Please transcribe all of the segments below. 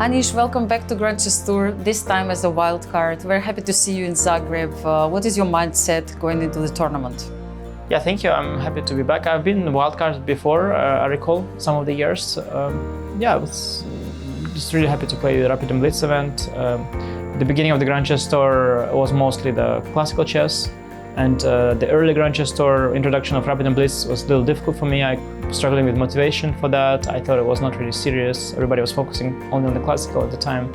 Anish, welcome back to Grand Chess Tour, this time as a wild card. We're happy to see you in Zagreb. What is your mindset going into the tournament? Yeah, thank you. I'm happy to be back. I've been wildcard before, I recall some of the years. I was just really happy to play the Rapid Blitz event. The beginning of the Grand Chess Tour was mostly the classical chess, and the early Grand Chess Tour introduction of Rapid Blitz was a little difficult for me. I was struggling with motivation for that. I thought it was not really serious. Everybody was focusing only on the classical at the time.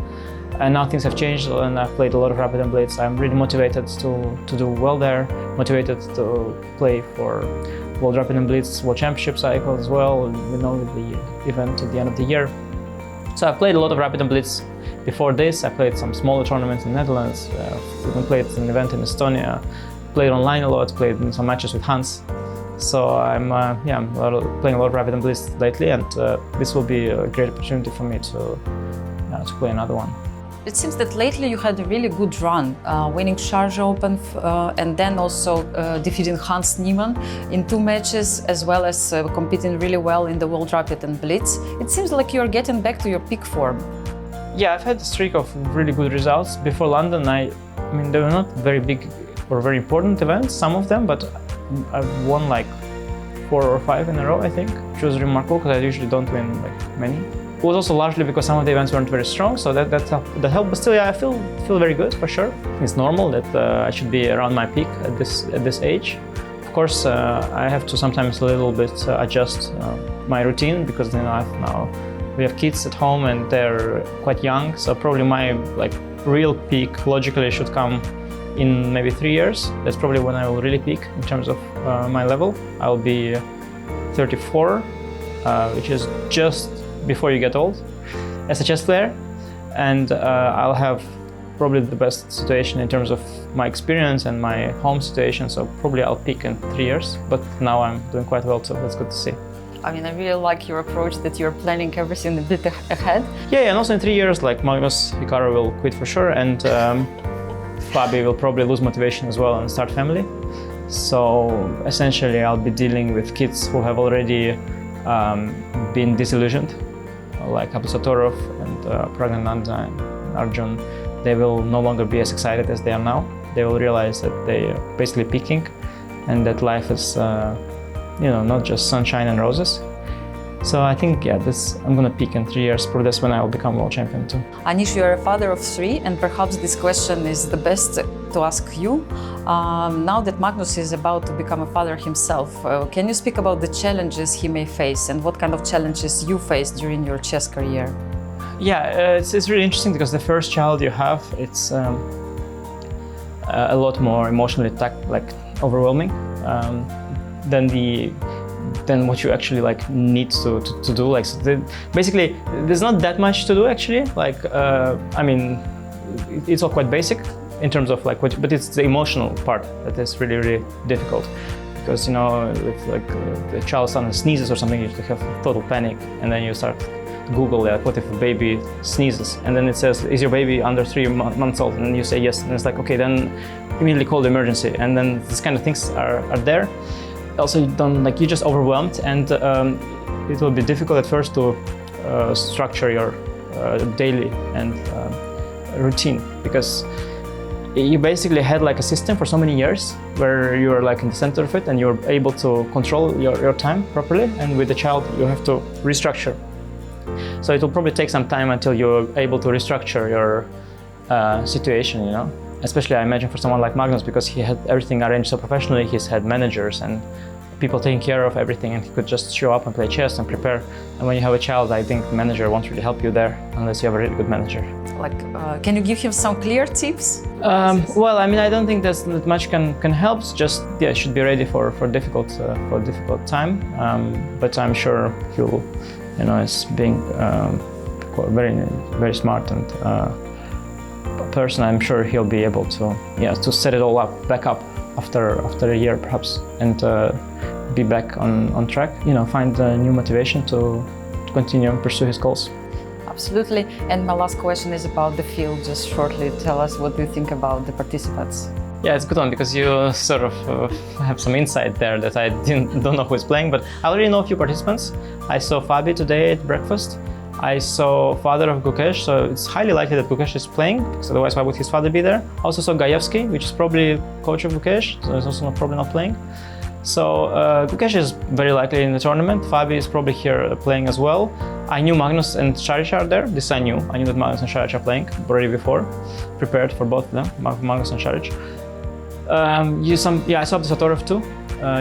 And now things have changed and I've played a lot of Rapid and Blitz. I'm really motivated to do well there, motivated to play for World Rapid and Blitz World Championship cycle as well, the event at the end of the year. So I've played a lot of Rapid and Blitz before this. I played some smaller tournaments in the Netherlands, even played an event in Estonia, played online a lot, played in some matches with Hans. So I'm playing a lot of Rapid and Blitz lately, and this will be a great opportunity for me to play another one. It seems that lately you had a really good run, winning Sharjah Open and then also defeating Hans Niemann in 2 matches, as well as competing really well in the World Rapid and Blitz. It seems like you're getting back to your peak form. Yeah, I've had a streak of really good results. Before London, I mean, they were not very big or very important events, some of them, but I've won like 4 or 5 in a row, I think, which was remarkable because I usually don't win like many. It was also largely because some of the events weren't very strong, so that helped. But still, yeah, I feel very good for sure. It's normal that I should be around my peak at this age. Of course, I have to sometimes a little bit adjust my routine because now we have kids at home and they're quite young. So probably my real peak logically should come in maybe 3 years. That's probably when I will really peak in terms of my level. I'll be 34, which is just before you get old as a chess player, and I'll have probably the best situation in terms of my experience and my home situation, so probably I'll peak in 3 years, but now I'm doing quite well, so that's good to see. I mean, I really like your approach that you're planning everything a bit ahead. Yeah, and also in 3 years, like Magnus, Hikaru will quit for sure, and Fabi will probably lose motivation as well and start family. So essentially I'll be dealing with kids who have already been disillusioned, like Abdusatorov and Pragnananda and Arjun. They will no longer be as excited as they are now. They will realize that they are basically peaking and that life is not just sunshine and roses. So I think, I'm gonna peak in 3 years, probably that's when I will become world champion too. Anish, you are a father of 3, and perhaps this question is the best to ask you. Now that Magnus is about to become a father himself, can you speak about the challenges he may face and what kind of challenges you faced during your chess career? Yeah, it's really interesting because the first child you have, it's a lot more emotionally overwhelming than what you actually need to do. Basically, there's not that much to do actually. It's all quite basic in terms of but it's the emotional part that is really, really difficult. Because if the child suddenly sneezes or something, you have total panic, and then you start to Google what if a baby sneezes, and then it says, is your baby under 3 months old? And you say yes, and it's like, okay, then immediately call the emergency, and then these kind of things are there. Also, you're just overwhelmed, and it will be difficult at first to structure your daily and routine, because you basically had a system for so many years where you're in the center of it and you're able to control your time properly, and with the child you have to restructure. So it will probably take some time until you're able to restructure your situation, Especially, I imagine, for someone like Magnus, because he had everything arranged so professionally. He's had managers and people taking care of everything, and he could just show up and play chess and prepare. And when you have a child, I think the manager won't really help you there unless you have a really good manager. Can you give him some clear tips? I don't think that much can help. Just should be ready for difficult time. But I'm sure he'll, as being very, very smart and person, I'm sure he'll be able to set it all back up after a year perhaps, and be back on track. Find new motivation to continue and pursue his goals. Absolutely. And my last question is about the field. Just shortly tell us, what do you think about the participants? Yeah, it's a good one because you sort of have some insight there that I don't know who is playing, but I already know a few participants. I saw Fabi today at breakfast. I saw father of Gukesh, so it's highly likely that Gukesh is playing, because otherwise why would his father be there? I also saw Gajewski, which is probably coach of Gukesh, so he's also probably not playing. So Gukesh is very likely in the tournament. Fabi is probably here playing as well. I knew Magnus and Šarić are there. This I knew. I knew that Magnus and Šarić are playing already before. Prepared for both of them, Magnus and Šarić. I saw Satorov too.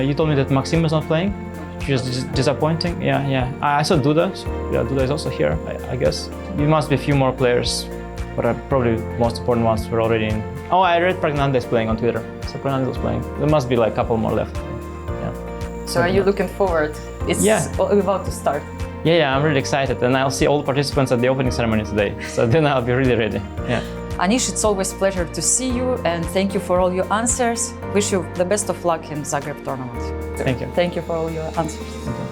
You told me that Maxim is not playing, which is disappointing. Yeah. I saw Duda. So, yeah, Duda is also here, I guess. There must be a few more players, but probably most important ones were already in. Oh, I read Pragnandes playing on Twitter. So Pragnandes was playing. There must be like a couple more left. So are you looking forward? It's about to start. Yeah, I'm really excited, and I'll see all the participants at the opening ceremony today. So then I'll be really ready. Yeah. Anish, it's always a pleasure to see you, and thank you for all your answers. Wish you the best of luck in Zagreb tournament. Thank you. Thank you for all your answers.